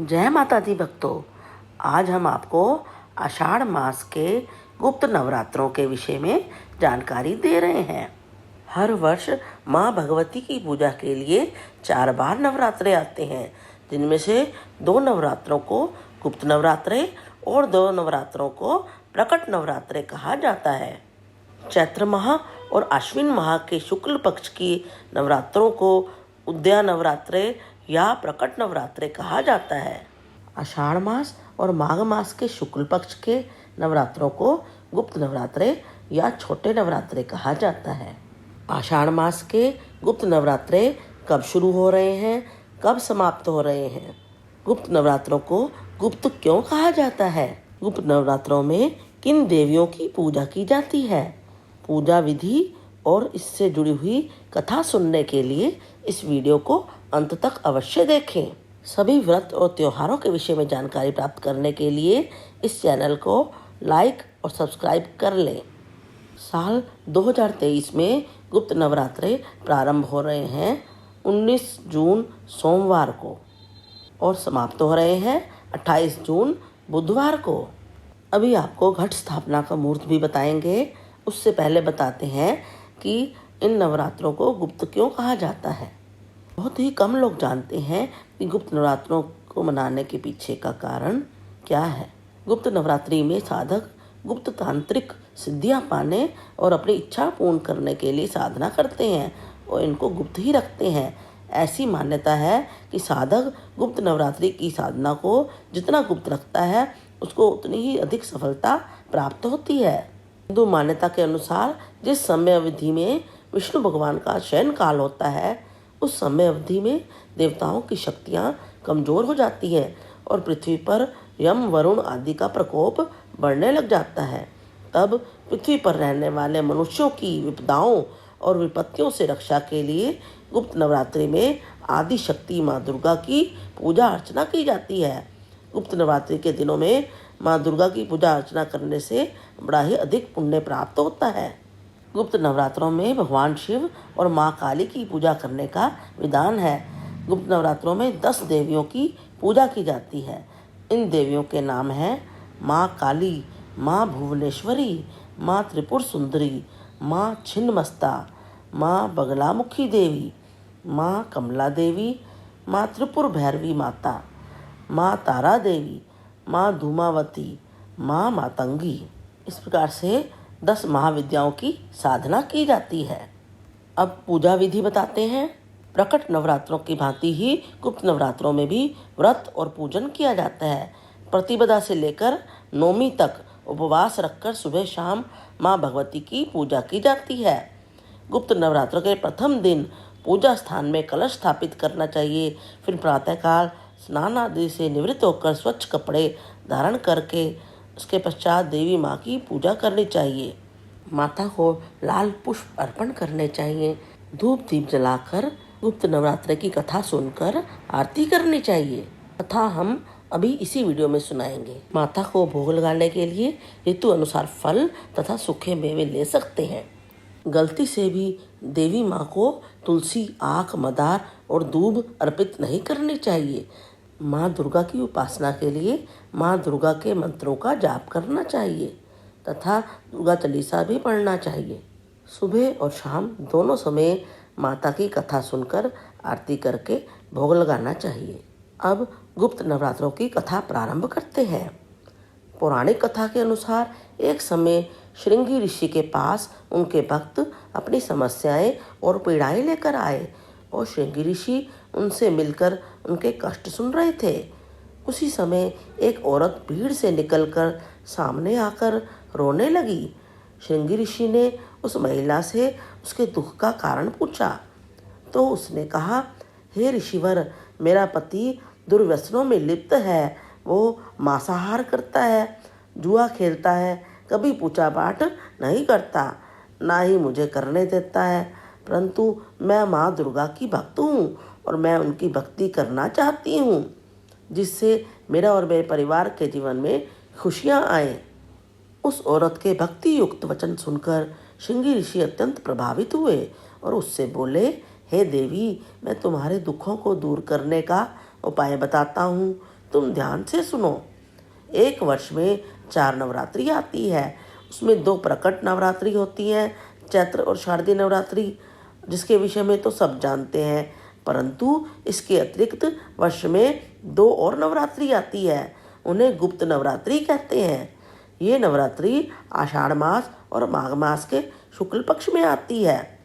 जय माता दी भक्तों। आज हम आपको आषाढ़ मास के गुप्त नवरात्रों के विषय में जानकारी दे रहे हैं। हर वर्ष माँ भगवती की पूजा के लिए 4 बार नवरात्रे आते हैं, जिनमें से 2 नवरात्रों को गुप्त नवरात्रे और 2 नवरात्रों को प्रकट नवरात्रे कहा जाता है। चैत्र माह और आश्विन माह के शुक्ल पक्ष की नवरात्रों को उद्या नवरात्रे या प्रकट नवरात्रे कहा जाता है। आषाढ़ मास और माघ मास के शुक्ल पक्ष के नवरात्रों को गुप्त नवरात्रे या छोटे नवरात्रे कहा जाता है। आषाढ़ मास के गुप्त नवरात्रे कब शुरू हो रहे हैं, कब समाप्त हो रहे हैं? गुप्त नवरात्रों को गुप्त क्यों कहा जाता है? गुप्त नवरात्रों में किन देवियों की पूजा की जाती है? पूजा विधि और इससे जुड़ी हुई कथा सुनने के लिए इस वीडियो को अंत तक अवश्य देखें। सभी व्रत और त्योहारों के विषय में जानकारी प्राप्त करने के लिए इस चैनल को लाइक और सब्सक्राइब कर लें। साल 2023 में गुप्त नवरात्रे प्रारंभ हो रहे हैं 19 जून सोमवार को और समाप्त हो रहे हैं 28 जून बुधवार को। अभी आपको घट स्थापना का मुहूर्त भी बताएंगे। उससे पहले बताते हैं कि इन नवरात्रों को गुप्त क्यों कहा जाता है। बहुत ही कम लोग जानते हैं कि गुप्त नवरात्रों को मनाने के पीछे का कारण क्या है। गुप्त नवरात्रि में साधक गुप्त तांत्रिक सिद्धियां पाने और अपनी इच्छा पूर्ण करने के लिए साधना करते हैं और इनको गुप्त ही रखते हैं। ऐसी मान्यता है कि साधक गुप्त नवरात्रि की साधना को जितना गुप्त रखता है उसको उतनी ही अधिक सफलता प्राप्त होती है। हिंदू मान्यता के अनुसार जिस समय अवधि में विष्णु भगवान का शयन काल होता है, उस समय अवधि में देवताओं की शक्तियाँ कमजोर हो जाती हैं और पृथ्वी पर यम वरुण आदि का प्रकोप बढ़ने लग जाता है। तब पृथ्वी पर रहने वाले मनुष्यों की विपदाओं और विपत्तियों से रक्षा के लिए गुप्त नवरात्रि में आदि शक्ति माँ दुर्गा की पूजा अर्चना की जाती है। गुप्त नवरात्रि के दिनों में माँ दुर्गा की पूजा अर्चना करने से बड़ा ही अधिक पुण्य प्राप्त होता है। गुप्त नवरात्रों में भगवान शिव और माँ काली की पूजा करने का विधान है। गुप्त नवरात्रों में 10 देवियों की पूजा की जाती है। इन देवियों के नाम हैं माँ काली, माँ भुवनेश्वरी, माँ त्रिपुर सुंदरी, माँ छिन्नमस्ता, माँ बगलामुखी देवी, माँ कमला देवी, माँ त्रिपुर भैरवी माता, माँ तारा देवी, माँ धूमावती, माँ मातंगी। इस प्रकार से 10 महाविद्याओं की साधना की जाती है। अब पूजा विधि बताते हैं। प्रकट नवरात्रों की भांति ही गुप्त नवरात्रों में भी व्रत और पूजन किया जाता है। प्रतिपदा से लेकर नौमी तक उपवास रखकर सुबह शाम माँ भगवती की पूजा की जाती है। गुप्त नवरात्र के प्रथम दिन पूजा स्थान में कलश स्थापित करना चाहिए। फिर प्रातःकाल स्नान आदि से निवृत्त होकर स्वच्छ कपड़े धारण करके उसके पश्चात देवी माँ की पूजा करनी चाहिए। माता को लाल पुष्प अर्पण करने चाहिए। धूप दीप जलाकर गुप्त नवरात्रि की कथा सुनकर आरती करनी चाहिए। कथा हम अभी इसी वीडियो में सुनाएंगे। माता को भोग लगाने के लिए ऋतु अनुसार फल तथा सूखे मेवे ले सकते हैं। गलती से भी देवी माँ को तुलसी, आक, मदार और दूब अर्पित नहीं करनी चाहिए। माँ दुर्गा की उपासना के लिए माँ दुर्गा के मंत्रों का जाप करना चाहिए तथा दुर्गा चालीसा भी पढ़ना चाहिए। सुबह और शाम दोनों समय माता की कथा सुनकर आरती करके भोग लगाना चाहिए। अब गुप्त नवरात्रों की कथा प्रारंभ करते हैं। पौराणिक कथा के अनुसार एक समय श्रृंगी ऋषि के पास उनके भक्त अपनी समस्याएं और पीड़ाएं लेकर आए और श्रृंगी ऋषि उनसे मिलकर उनके कष्ट सुन रहे थे। उसी समय एक औरत भीड़ से निकलकर सामने आकर रोने लगी। श्रृंगी ऋषि ने उस महिला से उसके दुख का कारण पूछा तो उसने कहा, हे ऋषिवर, मेरा पति दुर्व्यसनों में लिप्त है। वो मांसाहार करता है, जुआ खेलता है, कभी पूजा पाठ नहीं करता, ना ही मुझे करने देता है। परंतु मैं माँ दुर्गा की भक्त हूँ और मैं उनकी भक्ति करना चाहती हूँ, जिससे मेरा और मेरे परिवार के जीवन में खुशियाँ आए। उस औरत के भक्ति युक्त वचन सुनकर श्रृंगी ऋषि अत्यंत प्रभावित हुए और उससे बोले, हे देवी, मैं तुम्हारे दुखों को दूर करने का उपाय बताता हूँ। तुम ध्यान से सुनो। एक वर्ष में 4 नवरात्रि आती है। उसमें 2 प्रकट नवरात्रि होती हैं, चैत्र और शारदीय नवरात्रि, जिसके विषय में तो सब जानते हैं। परंतु इसके अतिरिक्त वर्ष में 2 और नवरात्रि आती है, उन्हें गुप्त नवरात्रि कहते हैं। ये नवरात्रि आषाढ़ मास और माघ मास के शुक्ल पक्ष में आती है।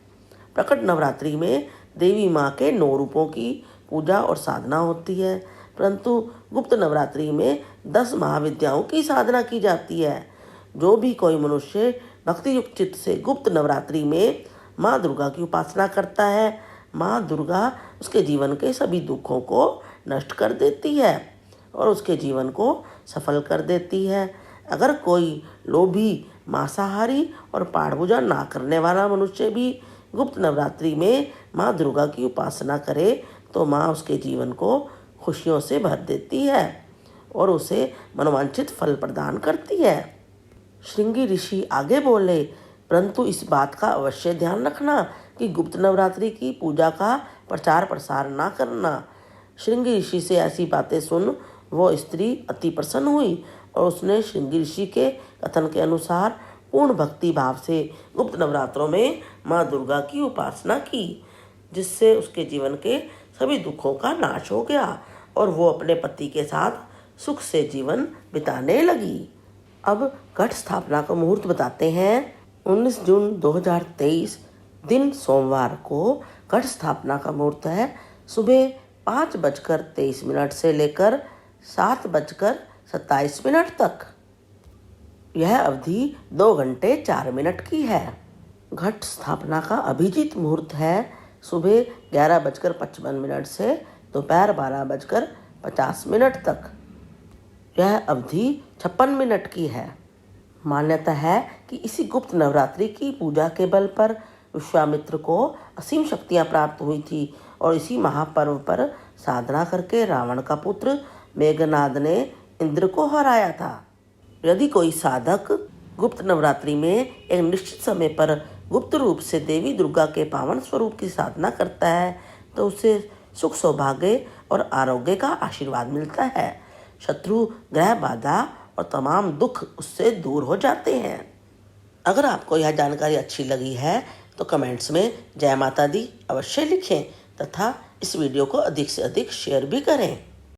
प्रकट नवरात्रि में देवी माँ के 9 रूपों की पूजा और साधना होती है, परंतु गुप्त नवरात्रि में 10 महाविद्याओं की साधना की जाती है। जो भी कोई मनुष्य भक्ति युक्त चित्त से गुप्त नवरात्रि में माँ दुर्गा की उपासना करता है, माँ दुर्गा उसके जीवन के सभी दुखों को नष्ट कर देती है और उसके जीवन को सफल कर देती है। अगर कोई लोभी, मांसाहारी और पाठ पूजा ना करने वाला मनुष्य भी गुप्त नवरात्रि में माँ दुर्गा की उपासना करे तो माँ उसके जीवन को खुशियों से भर देती है और उसे मनोवांछित फल प्रदान करती है। श्रृंगी ऋषि आगे बोले, परंतु इस बात का अवश्य ध्यान रखना कि गुप्त नवरात्रि की पूजा का प्रचार प्रसार ना करना। श्रृंगी ऋषि से ऐसी बातें सुन वो स्त्री अति प्रसन्न हुई और उसने श्रृंगी ऋषि के कथन के अनुसार पूर्ण भक्ति भाव से गुप्त नवरात्रों में माँ दुर्गा की उपासना की, जिससे उसके जीवन के सभी दुखों का नाश हो गया और वो अपने पति के साथ सुख से जीवन बिताने लगी। अब घट स्थापना का मुहूर्त बताते हैं। 19 जून 2023 दिन सोमवार को घट स्थापना का मुहूर्त है। सुबह 5:23 से लेकर 7:27 तक। यह अवधि 2 घंटे 4 मिनट की है। घट स्थापना का अभिजीत मुहूर्त है सुबह 11:55 से दोपहर 12:50 तक। यह अवधि 56 मिनट की है। मान्यता है कि इसी गुप्त नवरात्रि की पूजा के बल पर विश्वामित्र को असीम शक्तियां प्राप्त हुई थी और इसी महापर्व पर साधना करके रावण का पुत्र मेघनाद ने इंद्र को हराया था। यदि कोई साधक गुप्त नवरात्रि में एक निश्चित समय पर गुप्त रूप से देवी दुर्गा के पावन स्वरूप की साधना करता है तो उसे सुख, सौभाग्य और आरोग्य का आशीर्वाद मिलता है। शत्रु, ग्रह बाधा और तमाम दुख उससे दूर हो जाते हैं। अगर आपको यह जानकारी अच्छी लगी है तो कमेंट्स में जय माता दी अवश्य लिखें तथा इस वीडियो को अधिक से अधिक शेयर भी करें।